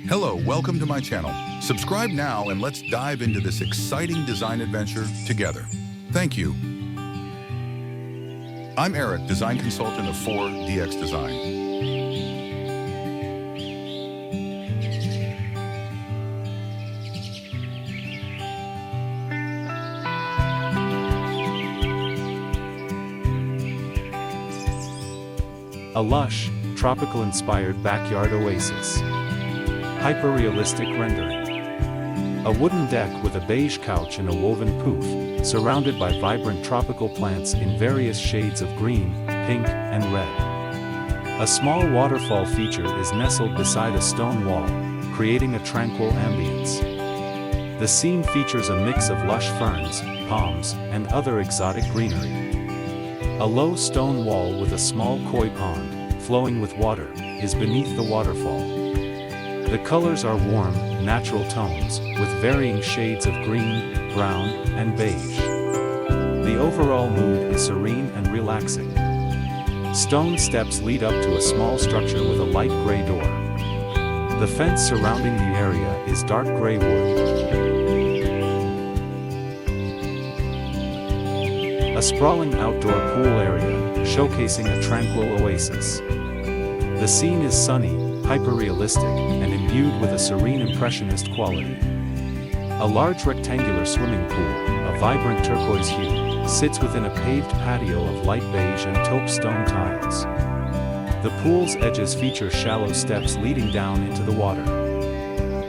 Hello, welcome to my channel. Subscribe now and let's dive into this exciting design adventure together. Thank you. I'm Eric, design consultant of 4DX Design. A lush, tropical-inspired backyard oasis. Hyper-realistic rendering. A wooden deck with a beige couch and a woven poof, surrounded by vibrant tropical plants in various shades of green, pink, and red. A small waterfall feature is nestled beside a stone wall, creating a tranquil ambience. The scene features a mix of lush ferns, palms, and other exotic greenery. A low stone wall with a small koi pond, flowing with water, is beneath the waterfall. The colors are warm, natural tones, with varying shades of green, brown, and beige. The overall mood is serene and relaxing. Stone steps lead up to a small structure with a light gray door. The fence surrounding the area is dark gray wood. A sprawling outdoor pool area, showcasing a tranquil oasis. The scene is sunny, hyper-realistic, and imbued with a serene impressionist quality. A large rectangular swimming pool, a vibrant turquoise hue, sits within a paved patio of light beige and taupe stone tiles. The pool's edges feature shallow steps leading down into the water.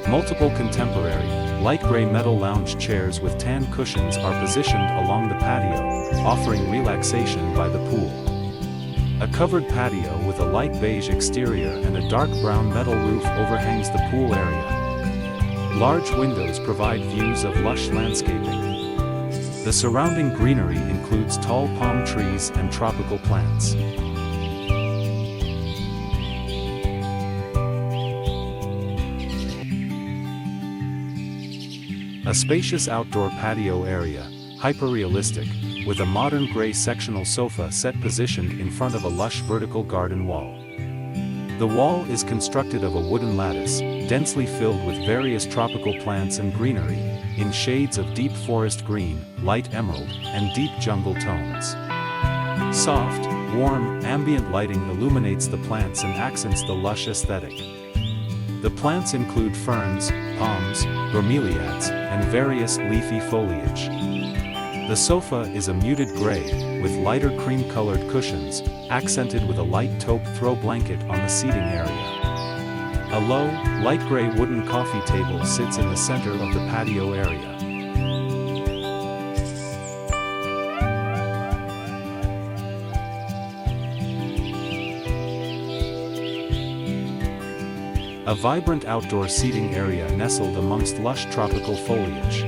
Multiple contemporary, light gray metal lounge chairs with tan cushions are positioned along the patio, offering relaxation by the pool. A covered patio with a light beige exterior and a dark brown metal roof overhangs the pool area. Large windows provide views of lush landscaping. The surrounding greenery includes tall palm trees and tropical plants. A spacious outdoor patio area, hyper-realistic, with a modern gray sectional sofa set positioned in front of a lush vertical garden wall. The wall is constructed of a wooden lattice, densely filled with various tropical plants and greenery, in shades of deep forest green, light emerald, and deep jungle tones. Soft, warm, ambient lighting illuminates the plants and accents the lush aesthetic. The plants include ferns, palms, bromeliads, and various leafy foliage. The sofa is a muted gray, with lighter cream-colored cushions, accented with a light taupe throw blanket on the seating area. A low, light gray wooden coffee table sits in the center of the patio area. A vibrant outdoor seating area nestled amongst lush tropical foliage.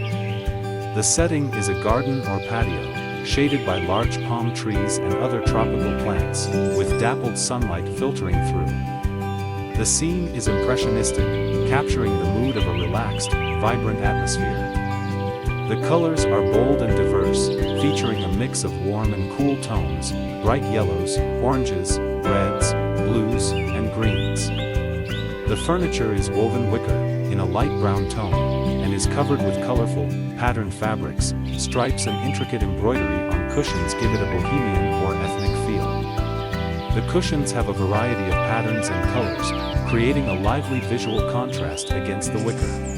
The setting is a garden or patio, shaded by large palm trees and other tropical plants, with dappled sunlight filtering through. The scene is impressionistic, capturing the mood of a relaxed, vibrant atmosphere. The colors are bold and diverse, featuring a mix of warm and cool tones, bright yellows, oranges, reds, blues, and greens. The furniture is woven wicker, in a light brown tone, and is covered with colorful, patterned fabrics. Stripes and intricate embroidery on cushions give it a bohemian or ethnic feel. The cushions have a variety of patterns and colors, creating a lively visual contrast against the wicker.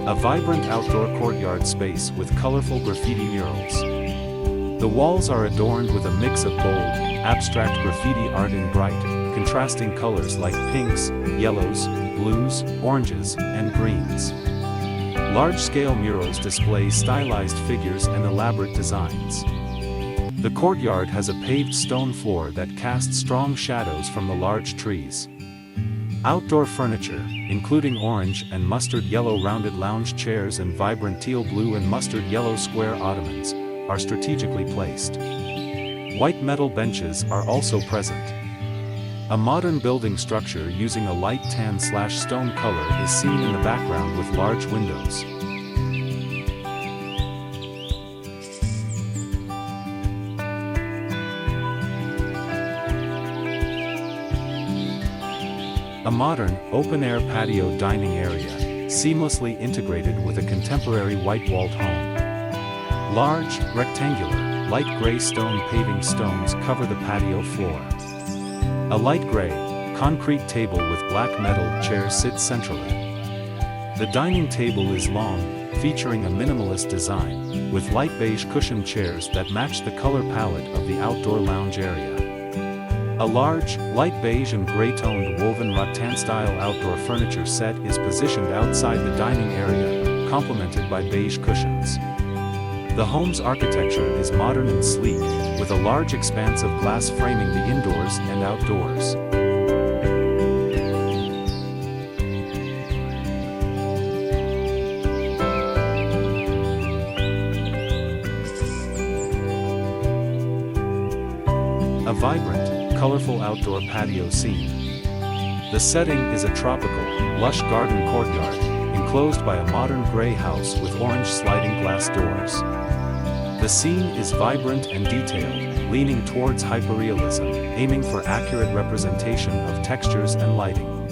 A vibrant outdoor courtyard space with colorful graffiti murals. The walls are adorned with a mix of bold, abstract graffiti art in bright, contrasting colors like pinks, yellows, blues, oranges, and greens. Large-scale murals display stylized figures and elaborate designs. The courtyard has a paved stone floor that casts strong shadows from the large trees. Outdoor furniture, including orange and mustard yellow rounded lounge chairs and vibrant teal blue and mustard yellow square ottomans, are strategically placed. White metal benches are also present. A modern building structure using a light tan/stone color is seen in the background with large windows. A modern, open-air patio dining area, seamlessly integrated with a contemporary white-walled home. Large, rectangular, light gray stone paving stones cover the patio floor. A light gray, concrete table with black metal chairs sits centrally. The dining table is long, featuring a minimalist design, with light beige cushioned chairs that match the color palette of the outdoor lounge area. A large, light beige and gray-toned woven rattan-style outdoor furniture set is positioned outside the dining area, complemented by beige cushions. The home's architecture is modern and sleek, with a large expanse of glass framing the indoors and outdoors. A vibrant, colorful outdoor patio scene. The setting is a tropical, lush garden courtyard, enclosed by a modern gray house with orange sliding glass doors. The scene is vibrant and detailed, leaning towards hyperrealism, aiming for accurate representation of textures and lighting.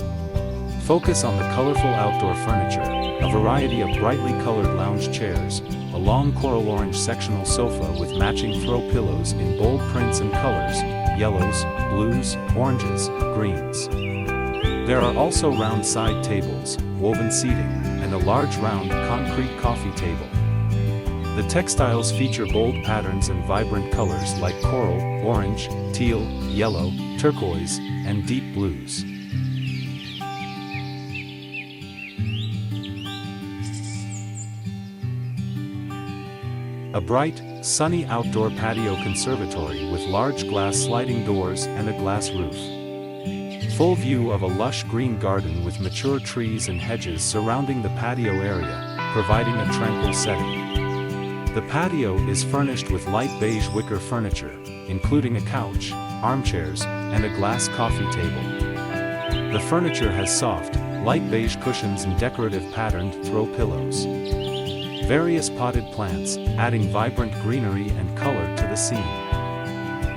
Focus on the colorful outdoor furniture, a variety of brightly colored lounge chairs, a long coral orange sectional sofa with matching throw pillows in bold prints and colors, yellows, blues, oranges, greens. There are also round side tables, woven seating, and a large round concrete coffee table. The textiles feature bold patterns and vibrant colors like coral, orange, teal, yellow, turquoise, and deep blues. A bright, sunny outdoor patio conservatory with large glass sliding doors and a glass roof. Full view of a lush green garden with mature trees and hedges surrounding the patio area, providing a tranquil setting. The patio is furnished with light beige wicker furniture, including a couch, armchairs, and a glass coffee table. The furniture has soft, light beige cushions and decorative patterned throw pillows. Various potted plants, adding vibrant greenery and color to the scene.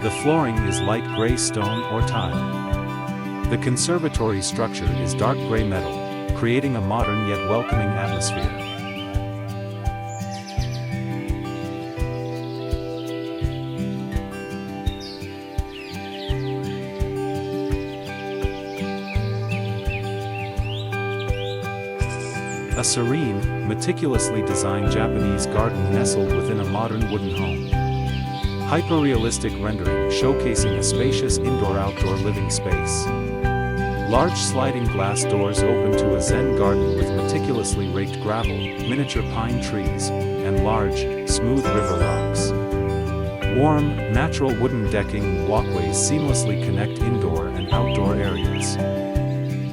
The flooring is light gray stone or tile. The conservatory structure is dark gray metal, creating a modern yet welcoming atmosphere. A serene, meticulously designed Japanese garden nestled within a modern wooden home. Hyper-realistic rendering showcasing a spacious indoor-outdoor living space. Large sliding glass doors open to a zen garden with meticulously raked gravel, miniature pine trees, and large, smooth river rocks. Warm, natural wooden decking walkways seamlessly connect indoor and outdoor areas.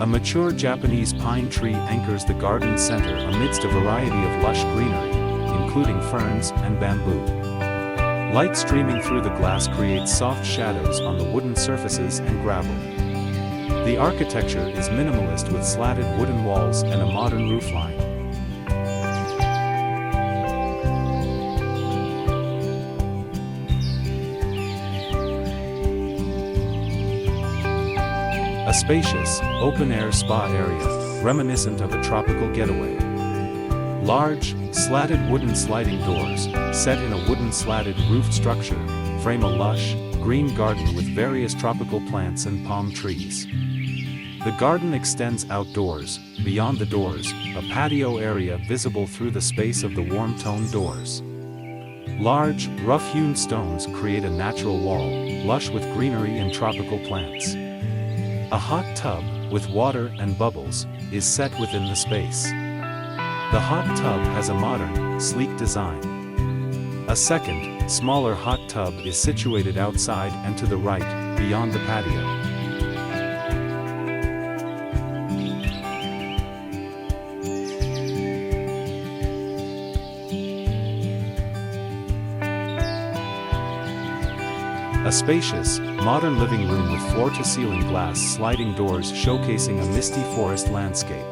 A mature Japanese pine tree anchors the garden center amidst a variety of lush greenery, including ferns and bamboo. Light streaming through the glass creates soft shadows on the wooden surfaces and gravel. The architecture is minimalist with slatted wooden walls and a modern roofline. A spacious, open-air spa area, reminiscent of a tropical getaway. Large, slatted wooden sliding doors, set in a wooden slatted roofed structure, frame a lush, green garden with various tropical plants and palm trees. The garden extends outdoors, beyond the doors, a patio area visible through the space of the warm-toned doors. Large, rough-hewn stones create a natural wall, lush with greenery and tropical plants. A hot tub, with water and bubbles, is set within the space. The hot tub has a modern, sleek design. A second, smaller hot tub is situated outside and to the right, beyond the patio. A spacious, modern living room with floor-to-ceiling glass sliding doors showcasing a misty forest landscape.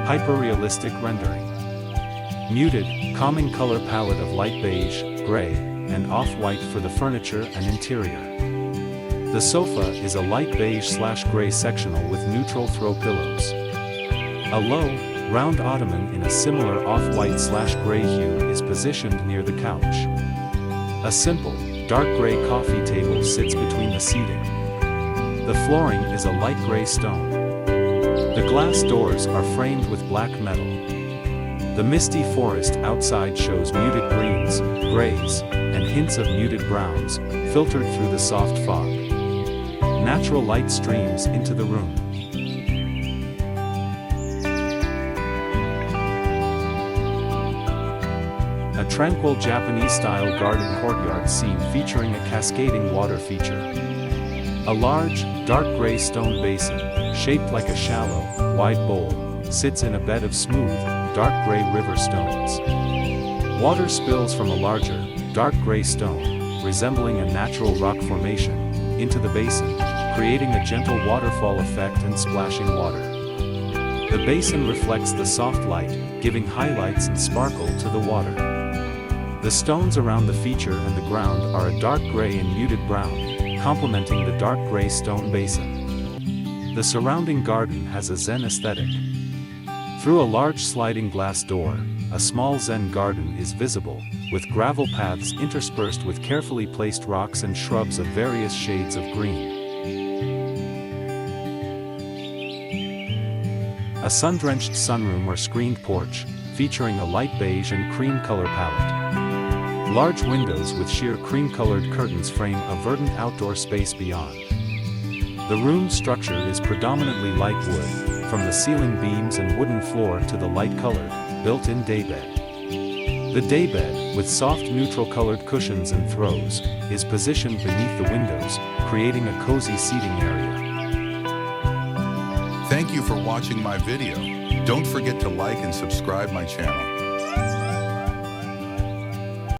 Hyper-realistic rendering. Muted, calming color palette of light beige, gray, and off-white for the furniture and interior. The sofa is a light beige/gray sectional with neutral throw pillows. A low, round ottoman in a similar off-white/gray hue is positioned near the couch. A simple, dark gray coffee table sits between the seating. The flooring is a light gray stone. The glass doors are framed with black metal. The misty forest outside shows muted greens, grays, and hints of muted browns, filtered through the soft fog. Natural light streams into the room. A tranquil Japanese-style garden courtyard scene featuring a cascading water feature. A large, dark gray stone basin, shaped like a shallow, wide bowl, sits in a bed of smooth, dark gray river stones. Water spills from a larger, dark gray stone, resembling a natural rock formation, into the basin, creating a gentle waterfall effect and splashing water. The basin reflects the soft light, giving highlights and sparkle to the water. The stones around the feature and the ground are a dark gray and muted brown, complementing the dark gray stone basin. The surrounding garden has a Zen aesthetic. Through a large sliding glass door, a small Zen garden is visible, with gravel paths interspersed with carefully placed rocks and shrubs of various shades of green. A sun-drenched sunroom or screened porch, featuring a light beige and cream color palette. Large windows with sheer cream-colored curtains frame a verdant outdoor space beyond. The room structure is predominantly light wood, from the ceiling beams and wooden floor to the light-colored, built-in daybed. The daybed, with soft neutral-colored cushions and throws, is positioned beneath the windows, creating a cozy seating area. Thank you for watching my video. Don't forget to like and subscribe my channel.